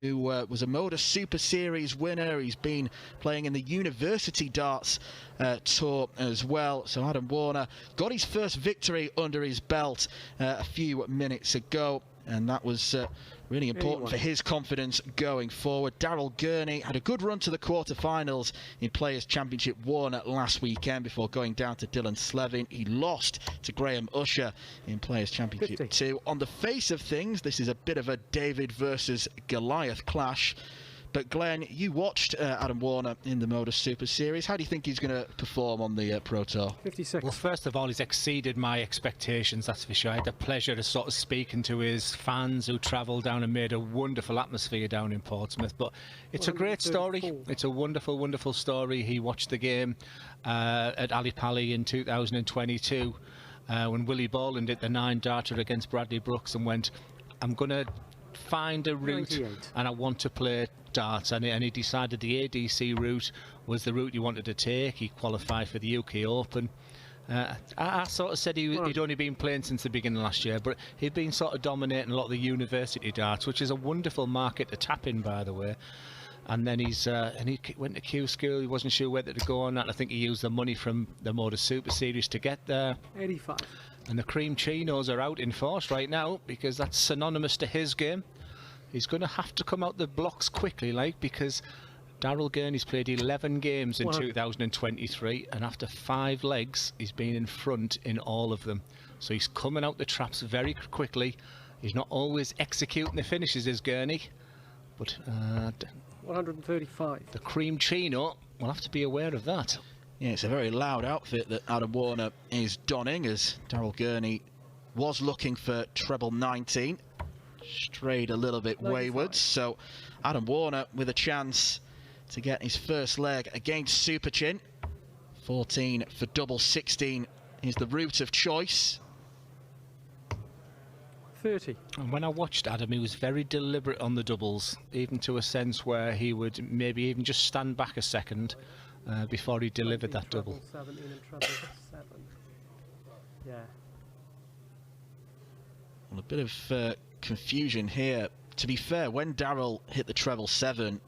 who was a Moda Super Series winner. He's been playing in the University Darts Tour as well. So Adam Warner got his first victory under his belt a few minutes ago, and that was really important for his confidence going forward. Daryl Gurney had a good run to the quarterfinals in Players Championship 1 last weekend before going down to Dylan Slevin. He lost to Graham Usher in Players Championship 2. On the face of things, this is a bit of a David versus Goliath clash. But Glenn, you watched Adam Warner in the Moda Super Series. How do you think he's going to perform on the Pro Tour? 56. Well, first of all, he's exceeded my expectations, that's for sure. I had the pleasure of sort of speaking to his fans who travelled down and made a wonderful atmosphere down in Portsmouth. But it's a great story. It's a wonderful, wonderful story. He watched the game at Ali Pali in 2022 when Willie Bolin did the 9-darter against Bradley Brooks and went, I'm going to find a route 98. And I want to play darts, and he decided the ADC route was the route he wanted to take. He qualified for the UK Open. I sort of said he'd only been playing since the beginning of last year, but he'd been sort of dominating a lot of the university darts, which is a wonderful market to tap in, by the way. And then he went to Q School. He wasn't sure whether to go on that. I think he used the money from the Moda Super Series to get there. 85. And the cream chinos are out in force right now because that's synonymous to his game. He's going to have to come out the blocks quickly, because Daryl Gurney's played 11 games in 2023, and after 5 legs, he's been in front in all of them. So he's coming out the traps very quickly. He's not always executing the finishes, is Gurney. But 135. The cream chino, we'll have to be aware of that. Yeah, it's a very loud outfit that Adam Warner is donning, as Daryl Gurney was looking for treble 19. Strayed a little bit wayward, so Adam Warner with a chance to get his first leg against Super Chin. 14 for double 16 is the route of choice. 30. And when I watched Adam, he was very deliberate on the doubles, even to a sense where he would maybe even just stand back a second before he delivered that double. 17 and treble 7. Yeah. Well, a bit of confusion here. To be fair, when Daryl hit the treble 7,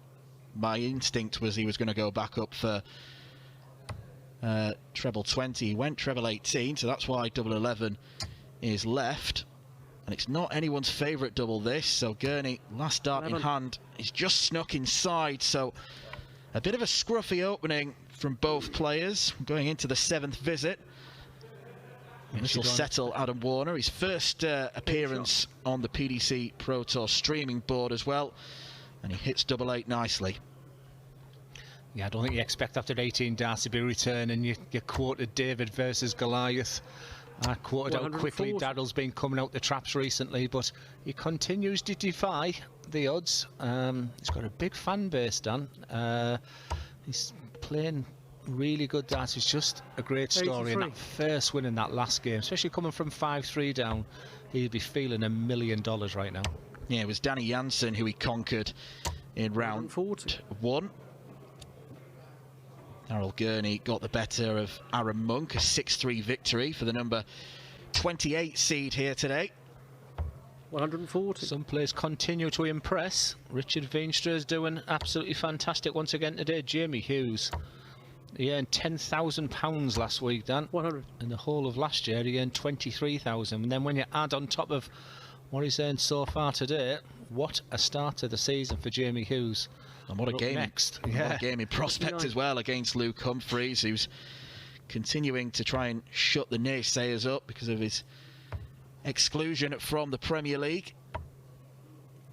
my instinct was he was going to go back up for treble 20. He went treble 18, so that's why double 11 is left. And it's not anyone's favourite double, this. So Gurney, last dart in hand, is just snuck inside. So a bit of a scruffy opening from both players going into the 7th visit. This will settle Adam Warner, his first appearance on the PDC Pro Tour streaming board as well, and he hits double 8 nicely. Yeah, I don't think you expect after 18 darts to be returning. You quoted David versus Goliath. I quoted out quickly. Daryl's been coming out the traps recently, but he continues to defy the odds. He's got a big fan base, Dan. He's playing really good darts. It's just a great story. 83. And that first win in that last game, especially coming from 5-3 down, he'd be feeling $1 million right now. Yeah, it was Danny Jansen who he conquered in round 1. Daryl Gurney got the better of Aaron Monk, a 6-3 victory for the number 28 seed here today. 140. Some players continue to impress. Richard Veenstra is doing absolutely fantastic once again today. Jamie Hughes, he earned £10,000 last week, Dan. 100. In the whole of last year, he earned 23,000. And then when you add on top of what he's earned so far today, what a start to the season for Jamie Hughes. And what a game next. What a game in prospect as well against Luke Humphreys, who's continuing to try and shut the naysayers up because of his exclusion from the Premier League.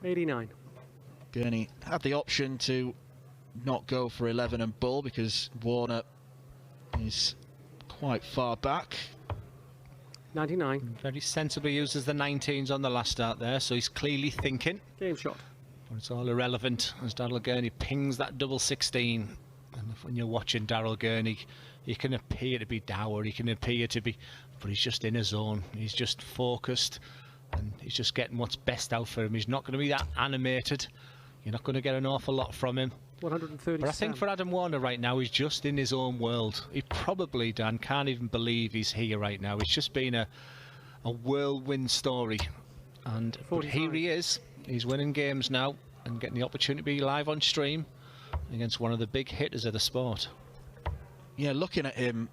89. Gurney had the option to not go for 11 and bull because Warner is quite far back. 99. Very sensibly uses the 19s on the last start there, so he's clearly thinking. Game shot. But it's all irrelevant as Daryl Gurney pings that double 16. And when you're watching Daryl Gurney, he can appear to be dour, he can appear to be, but he's just in his zone. He's just focused, and he's just getting what's best out for him. He's not going to be that animated. You're not going to get an awful lot from him. 137. But I think for Adam Warner right now, he's just in his own world. He probably, Dan, can't even believe he's here right now. It's just been a whirlwind story. And but here he is. He's winning games now. and getting the opportunity to be live on stream against one of the big hitters of the sport. Yeah, looking at him,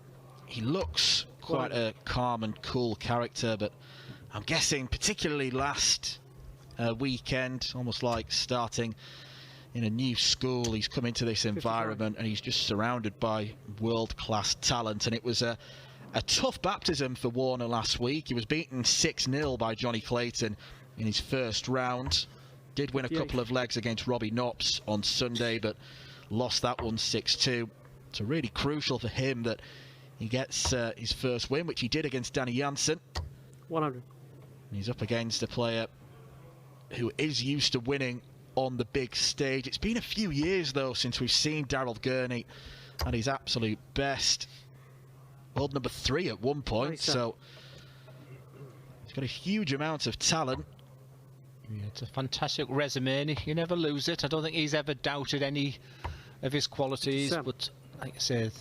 he looks quite a calm and cool character, but I'm guessing particularly last weekend, almost like starting in a new school, he's come into this environment and he's just surrounded by world-class talent, and it was a tough baptism for Warner last week. He was beaten 6-0 by Johnny Clayton in his first round. Did win a couple of legs against Robbie Knops on Sunday, but lost that one 6-2. So really crucial for him that he gets his first win, which he did against Danny Jansen. 100. He's up against a player who is used to winning on the big stage. It's been a few years, though, since we've seen Daryl Gurney at his absolute best. World number 3 at one point, so he's got a huge amount of talent. Yeah, it's a fantastic resume. You never lose it. I don't think he's ever doubted any of his qualities, but like I said,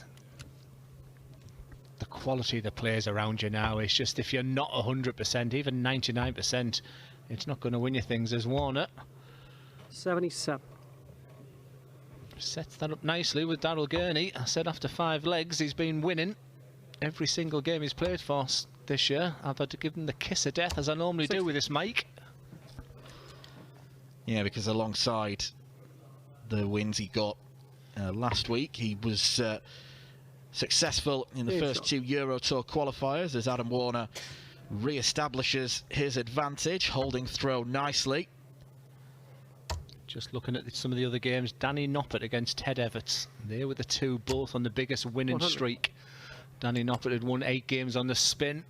the quality of the players around you now is just, if you're not 100%, even 99%, it's not going to win you things as Warner. 77. Sets that up nicely with Daryl Gurney. I said after 5 legs he's been winning every single game he's played for this year. I've had to give him the kiss of death, as I normally do with this mic. Yeah, because alongside the wins he got last week, he was successful in the first 2 Euro Tour qualifiers as Adam Warner re-establishes his advantage, holding throw nicely. Just looking at some of the other games, Danny Noppert against Ted Everts. They were the two, both on the biggest winning streak. Danny Noppert had won 8 games on the spin,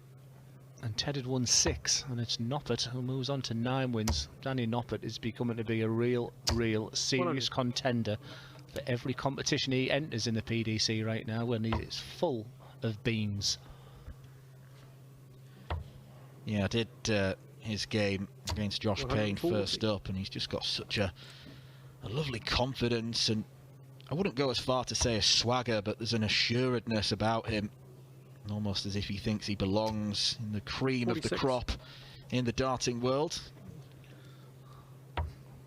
and Ted had won 6, and it's Noppert who moves on to 9 wins. Danny Noppert is becoming to be a real serious contender for every competition he enters in the PDC right now, when he is full of beans. Yeah, I did his game against Josh Payne first up, and he's just got such a lovely confidence, and I wouldn't go as far to say a swagger, but there's an assuredness about him, almost as if he thinks he belongs in the cream 46 of the crop in the darting world.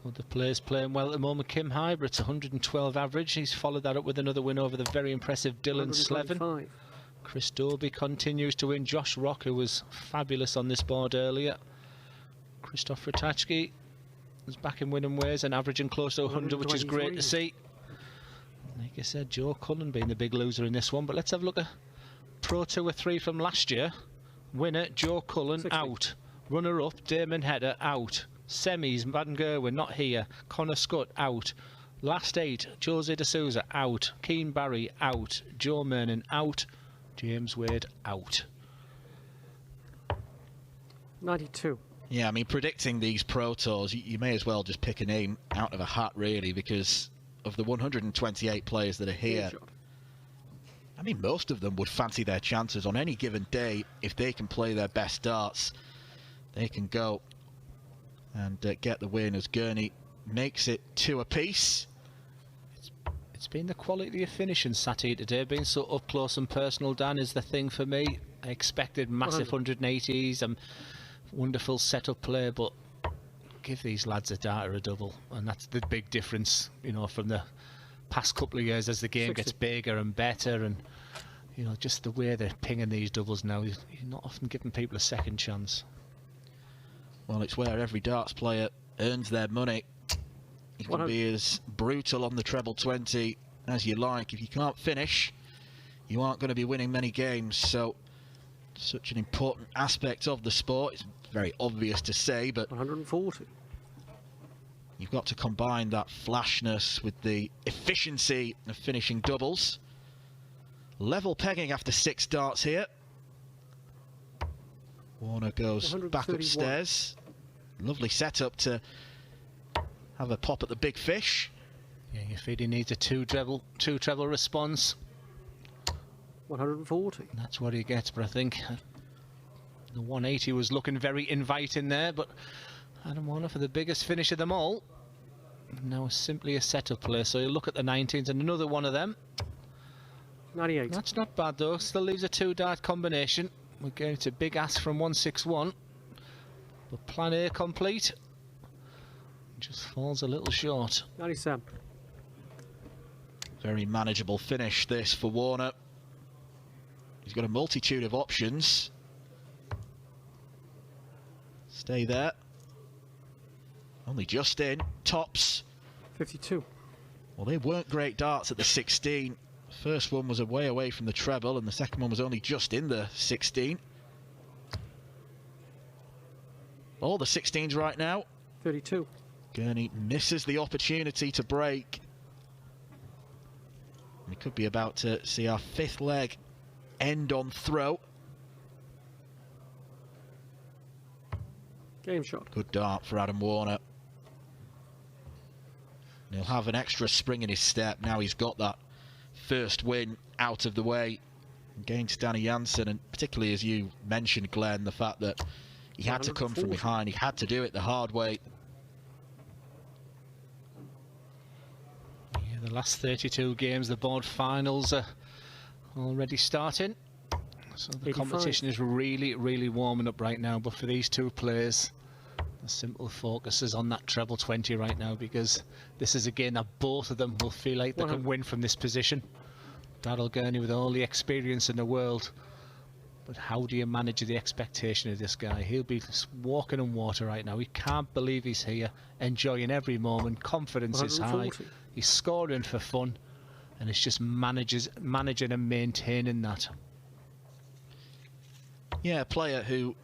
Well, the players playing well at the moment. Kim Hybrids, 112 average. He's followed that up with another win over the very impressive Dylan Slevin. Chris Dolby continues to win. Josh Rock, who was fabulous on this board earlier. Christoph Ratajski is back in winning ways and averaging close to 100, which is great to see. Like I said, Joe Cullen being the big loser in this one, but let's have a look at Pro 2 or 3 from last year. Winner, Joe Cullen, 60. Out. Runner-up, Damon Hedder, out. Semis, Van Gerwen, not here. Connor Scott, out. Last 8, Jose de Souza, out. Keane Barry, out. Joe Mernon, out. James Wade, out. 92. Yeah, I mean, predicting these Pro Tours, you may as well just pick a name out of a hat, really, because of the 128 players that are here, I mean, most of them would fancy their chances on any given day. If they can play their best darts, they can go and get the win, as Gurney makes it 2 apiece. It's been the quality of finishing sat here today. Being so up close and personal, Dan, is the thing for me. I expected massive 180s and wonderful setup play, but give these lads a dart or a double, and that's the big difference, you know, from the past couple of years as the game 60. Gets bigger and better, and you know, just the way they're pinging these doubles now, you're not often giving people a second chance. Well, it's where every darts player earns their money. You can be as brutal on the treble 20 as you like. If you can't finish, you aren't going to be winning many games. So, such an important aspect of the sport. It's very obvious to say, but 140. You've got to combine that flashness with the efficiency of finishing doubles. Level pegging after 6 darts here. Warner goes back upstairs. Lovely setup to have a pop at the big fish. Yeah, if he needs a two treble response. 140. That's what he gets, but I think the 180 was looking very inviting there, but Adam Warner for the biggest finish of them all. Now simply a setup play, so you look at the 19s and another one of them. 98. That's not bad though, still leaves a 2-dart combination. We're going to big ask from 161. But plan A complete. Just falls a little short. 97. Very manageable finish this for Warner. He's got a multitude of options. Stay there. Only just in. Tops. 52. Well, they weren't great darts at the 16. First one was away from the treble, and the second one was only just in the 16. All the 16s right now. 32. Gurney misses the opportunity to break. We could be about to see our fifth leg end on throw. Game shot. Good dart for Adam Warner. He'll have an extra spring in his step now he's got that first win out of the way against Danny Jansen, and particularly as you mentioned, Glenn, the fact that he had to come from behind, he had to do it the hard way. Yeah, the last 32 games, the board finals are already starting. So the 85. competition is really warming up right now, but for these two players, the simple focus is on that treble 20 right now, because this is a game that both of them will feel like they can win from this position. Daryl Gurney with all the experience in the world, but how do you manage the expectation of this guy? He'll be walking on water right now. He can't believe he's here, enjoying every moment. Confidence is high. He's scoring for fun, and it's just managing and maintaining that. Yeah, a player who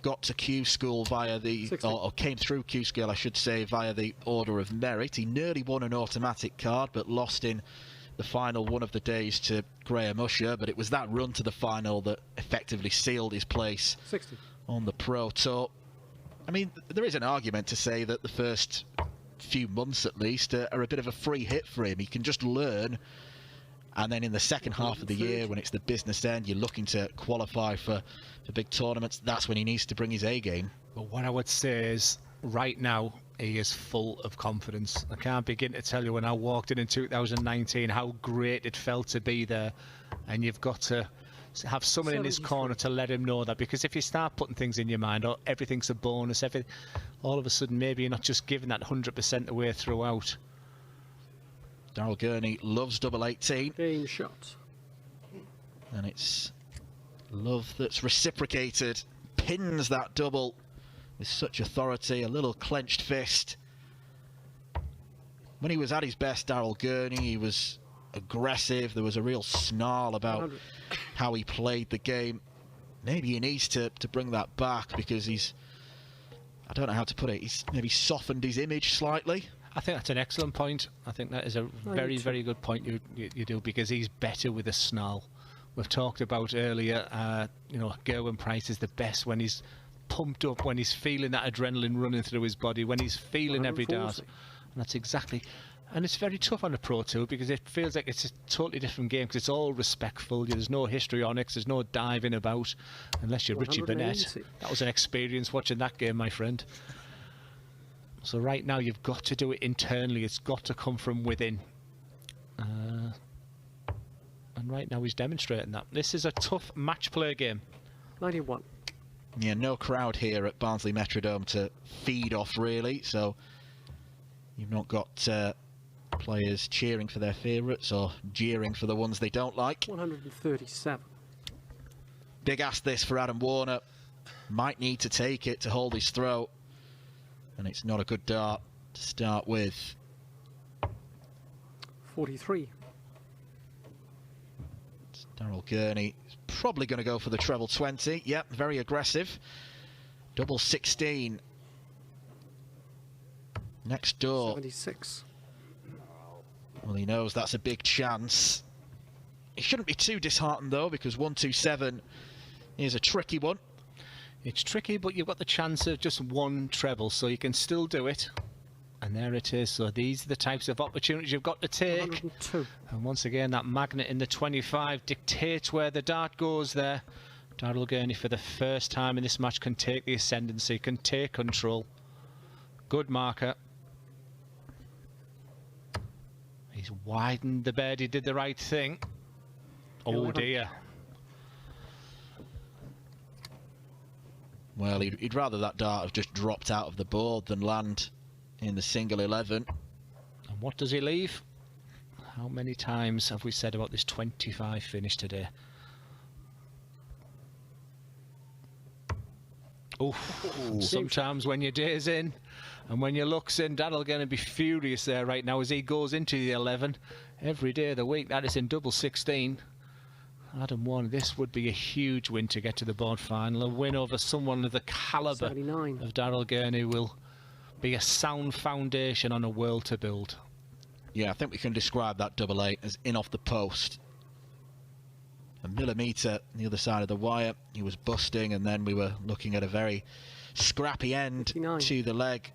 got to Q School via the, or came through Q School, I should say, via the Order of Merit. He nearly won an automatic card, but lost in the final one of the days to Graham Usher. But it was that run to the final that effectively sealed his place 60. on the Pro Tour. I mean, there is an argument to say that the first few months, at least, are a bit of a free hit for him. He can just learn. And then in the second half of the year, when it's the business end, you're looking to qualify for big tournaments, that's when he needs to bring his A game. But what I would say is, right now, he is full of confidence. I can't begin to tell you when I walked in 2019 how great it felt to be there. And you've got to have someone in his corner to let him know that, because if you start putting things in your mind, or everything's a bonus, all of a sudden maybe you're not just giving that 100% away throughout. Daryl Gurney loves double 18. Game shot. And it's love that's reciprocated. Pins that double with such authority, a little clenched fist. When he was at his best, Daryl Gurney, he was aggressive. There was a real snarl about how he played the game. Maybe he needs to bring that back, because he's, I don't know how to put it, he's maybe softened his image slightly. I think that's an excellent point. I think that is a very good point you do, because he's better with a snarl. We've talked about earlier, you know, Gerwin Price is the best when he's pumped up, when he's feeling that adrenaline running through his body, when he's feeling every dart. And that's exactly, and it's very tough on the Pro Tour, because it feels like it's a totally different game, because it's all respectful. There's no histrionics, there's no diving about, unless you're Richie Burnett. That was an experience watching that game, my friend. So right now you've got to do it internally. It's got to come from within. And right now he's demonstrating that. This is a tough match play game. 91. Yeah, no crowd here at Barnsley Metrodome to feed off, really. So you've not got players cheering for their favourites or jeering for the ones they don't like. 137. Big ask this for Adam Warner. Might need to take it to hold his throw. And it's not a good dart to start with. 43. It's Daryl Gurney. He's probably going to go for the treble 20. Yep, very aggressive. Double 16. Next door. 76. Well, he knows that's a big chance. He shouldn't be too disheartened, though, because 127 is a tricky one. It's tricky, but you've got the chance of just one treble, so you can still do it. And there it is. So these are the types of opportunities you've got to take. 102. And once again, that magnet in the 25 dictates where the dart goes there. Daryl Gurney, for the first time in this match, can take the ascendancy, can take control. Good marker. He's widened the bed. He did the right thing. Oh, dear. Well, he'd rather that dart have just dropped out of the board than land in the single 11. And what does he leave? How many times have we said about this 25 finish today? Oof. Sometimes when your day's in and when your luck's in, Daryl going to be furious there right now as he goes into the 11 every day of the week. That is in double 16. Adam Warner, this would be a huge win to get to the board final. A win over someone of the calibre of Daryl Gurney will be a sound foundation on a world to build. Yeah, I think we can describe that double 8 as in off the post. A millimetre on the other side of the wire, he was busting, and then we were looking at a very scrappy end 59. to the leg.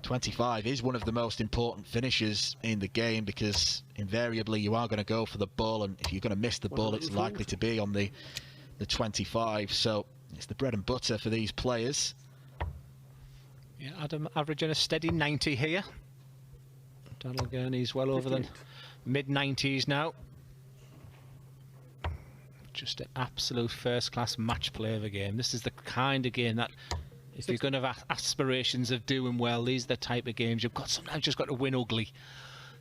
25 is one of the most important finishes in the game, because invariably you are going to go for the ball, and if you're going to miss the ball, it's likely to be on the 25. So it's the bread and butter for these players. Yeah, Adam averaging a steady 90 here. Daryl Gurney's well over the mid-90s now. Just an absolute first-class match play of a game. This is the kind of game that, if you're going to have aspirations of doing well, these are the type of games you've got. Sometimes just got to win ugly.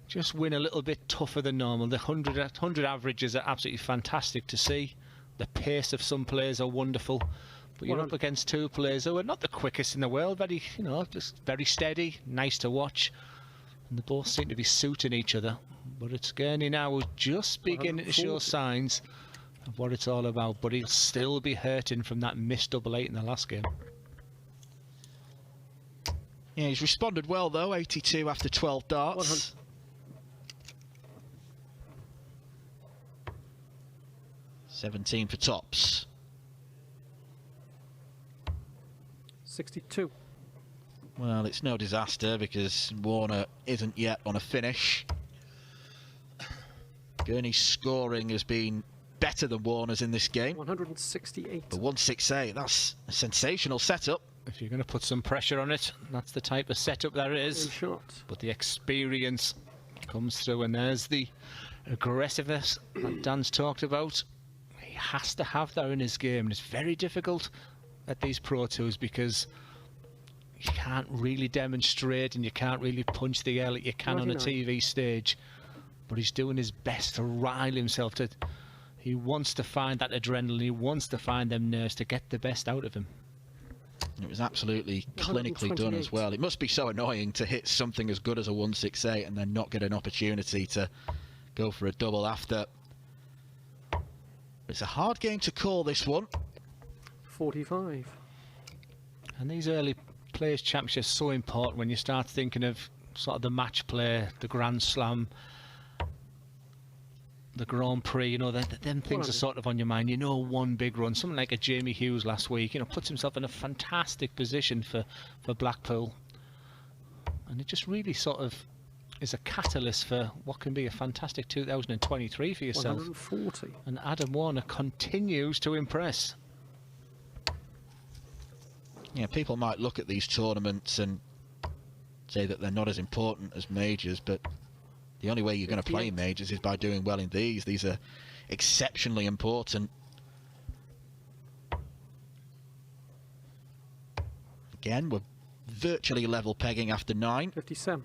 Just win a little bit tougher than normal. The 100 averages are absolutely fantastic to see. The pace of some players are wonderful. But you're up against two players who are not the quickest in the world. Very, you know, just very steady, nice to watch. And they both seem to be suiting each other. But it's Gurney now who's just beginning to show signs of what it's all about. But he'll still be hurting from that missed double 8 in the last game. Yeah, he's responded well though, 82 after 12 darts. 17 for tops. 62. Well, it's no disaster because Warner isn't yet on a finish. Gurney's scoring has been better than Warner's in this game. 168. But 168, that's a sensational setup. If you're going to put some pressure on it, that's the type of setup there is. But the experience comes through, and there's the aggressiveness that Dan's talked about. He has to have that in his game, and it's very difficult at these Pro Tours because you can't really demonstrate and you can't really punch the air like you can 99. On a TV stage. But he's doing his best to rile himself to. He wants to find that adrenaline, he wants to find them nerves to get the best out of him. It was absolutely clinically done as well. It must be so annoying to hit something as good as a 168 and then not get an opportunity to go for a double after. It's a hard game to call, this one. 45. And these early Players' Championships are so important when you start thinking of sort of the match play, the Grand Slam, the Grand Prix, you know, them things are sort of on your mind. You know, one big run, something like a Jamie Hughes last week, you know, puts himself in a fantastic position for Blackpool. And it just really sort of is a catalyst for what can be a fantastic 2023 for yourself. 140. And Adam Warner continues to impress. Yeah, people might look at these tournaments and say that they're not as important as majors, but the only way you're going to play majors is by doing well in these. These are exceptionally important. Again, we're virtually level pegging after 9. 57.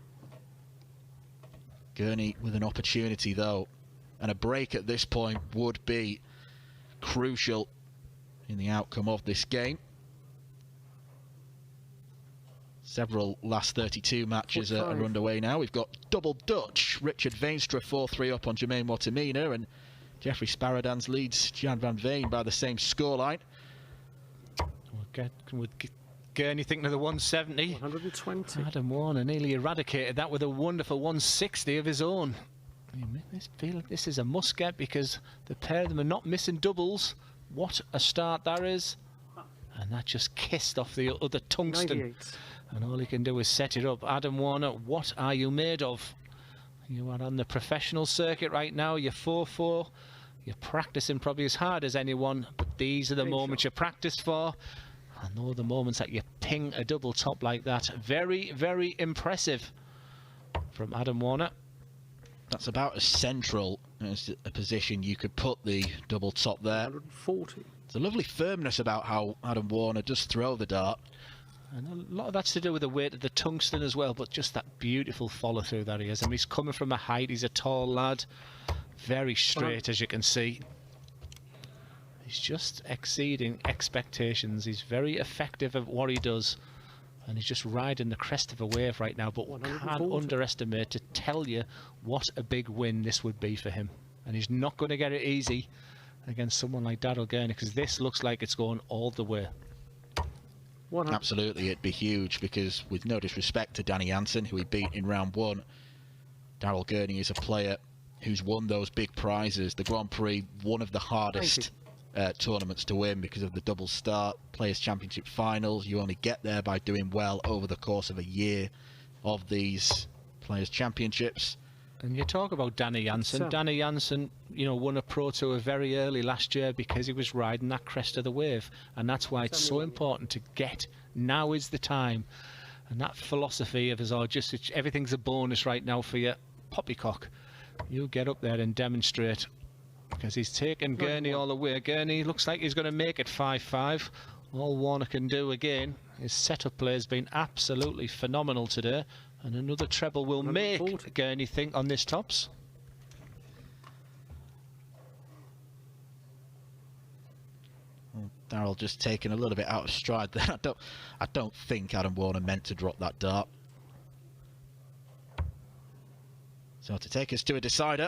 Gurney with an opportunity though, and a break at this point would be crucial in the outcome of this game. Several last 32 matches are underway now. We've got double Dutch. Richard Veenstra 4-3 up on Jermaine Watamina, and Jeffrey Sparadans leads Jan van Veen by the same scoreline. Would Gurney thinking of the 170? 120. Adam Warner nearly eradicated that with a wonderful 160 of his own. I feel like this is a must get because the pair of them are not missing doubles. What a start that is. And that just kissed off the other tungsten. 98. And all he can do is set it up. Adam Warner, what are you made of? You are on the professional circuit right now. You're 4-4. You're practicing probably as hard as anyone. But these are the moments you practice for. And all the moments that you ping a double top like that. Very, very impressive from Adam Warner. That's about as central as a position you could put the double top there. 140. There's a lovely firmness about how Adam Warner does throw the dart. And a lot of that's to do with the weight of the tungsten as well, but just that beautiful follow-through that he has. I mean, he's coming from a height, he's a tall lad, very straight, as you can see. He's just exceeding expectations. He's very effective at what he does, and he's just riding the crest of a wave right now, but can't underestimate to tell you what a big win this would be for him. And he's not going to get it easy against someone like Daryl Gurney, because this looks like it's going all the way. Absolutely, it'd be huge, because with no disrespect to Danny Jansen, who he beat in round 1, Daryl Gurney is a player who's won those big prizes. The Grand Prix, one of the hardest tournaments to win because of the double start. Players' Championship finals, you only get there by doing well over the course of a year of these Players' Championships. And you talk about Danny Jansen. Danny Jansen, you know, won a Pro Tour very early last year because he was riding that crest of the wave. And that's why it's so important to get. Now is the time. And that philosophy of just everything's a bonus right now for you. Poppycock. You get up there and demonstrate. Because he's taken Gurney all the way. Gurney looks like he's going to make it 5-5. All Warner can do again. His setup play has been absolutely phenomenal today. And another treble will make Gurney think on this tops. Well, Daryl just taking a little bit out of stride there. I don't think Adam Warner meant to drop that dart. So to take us to a decider.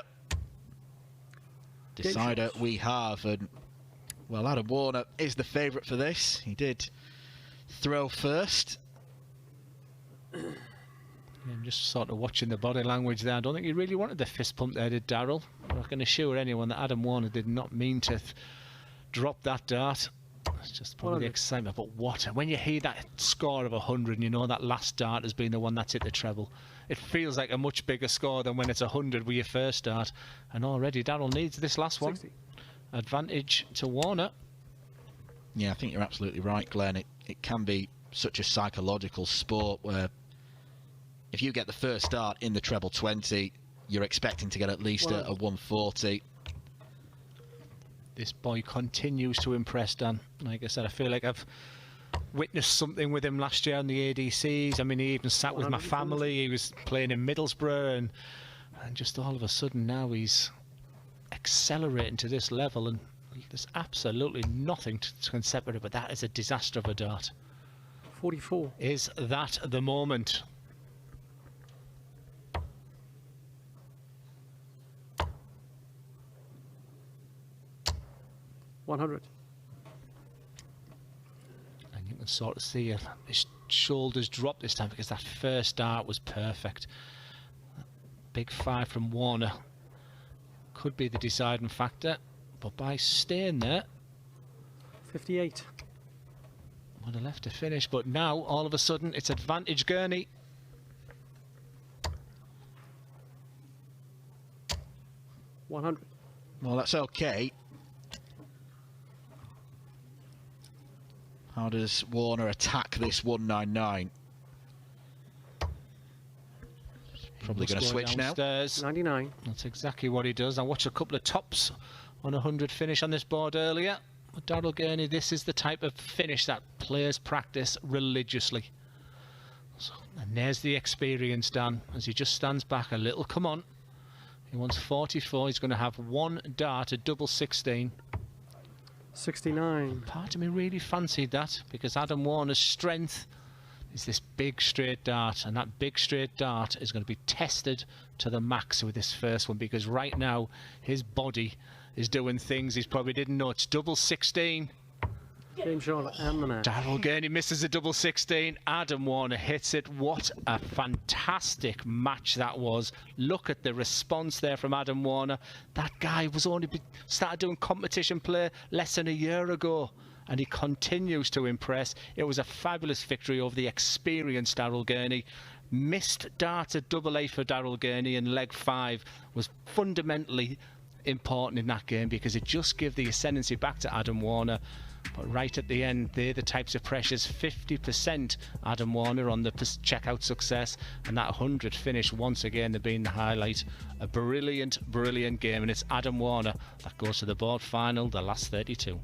Decider we have, and well, Adam Warner is the favourite for this. He did throw first. I'm just sort of watching the body language there. I don't think he really wanted the fist pump there, did Daryl? I can assure anyone that Adam Warner did not mean to drop that dart. It's just probably the excitement. But what? When you hear that score of 100 and you know that last dart has been the one that's hit the treble, it feels like a much bigger score than when it's 100 with your first dart. And already Daryl needs this last one. 60. Advantage to Warner. Yeah, I think you're absolutely right, Glenn. It can be such a psychological sport where if you get the first start in the treble 20, you're expecting to get at least a 140. This boy continues to impress, Dan. Like I said, I feel like I've witnessed something with him last year on the ADCs. I mean, he even sat with my family. He was playing in Middlesbrough, and just all of a sudden now he's accelerating to this level, and there's absolutely nothing to separate, but that is a disaster of a dart. 44. Is that the moment? $100. And you can sort of see his shoulders drop this time because that first dart was perfect. Big 5 from Warner could be the deciding factor, but by staying there, 58. would have left to finish. But now all of a sudden it's advantage Gurney. $100. Well, that's okay. How does Warner attack this 199? Probably going to switch downstairs. Now. 99. That's exactly what he does. I watched a couple of tops on 100 finish on this board earlier. With Daryl Gurney, this is the type of finish that players practice religiously. So, and there's the experience, Dan, as he just stands back a little. Come on. He wants 44. He's going to have one dart, a double 16. 69. Part of me really fancied that because Adam Warner's strength is this big straight dart, and that big straight dart is going to be tested to the max with this first one, because right now his body is doing things he probably didn't know. It's double 16. Game Charlotte and the match. Daryl Gurney misses a double 16. Adam Warner hits it. What a fantastic match that was. Look at the response there from Adam Warner. That guy was only started doing competition play less than a year ago, and he continues to impress. It was a fabulous victory over the experienced Daryl Gurney. Missed dart at double A for Daryl Gurney in leg 5 was fundamentally important in that game because it just gave the ascendancy back to Adam Warner. But right at the end, they're the types of pressures. 50% Adam Warner on the checkout success, and that 100 finish once again they've been the highlight. A brilliant, brilliant game, and it's Adam Warner that goes to the board final, the last 32.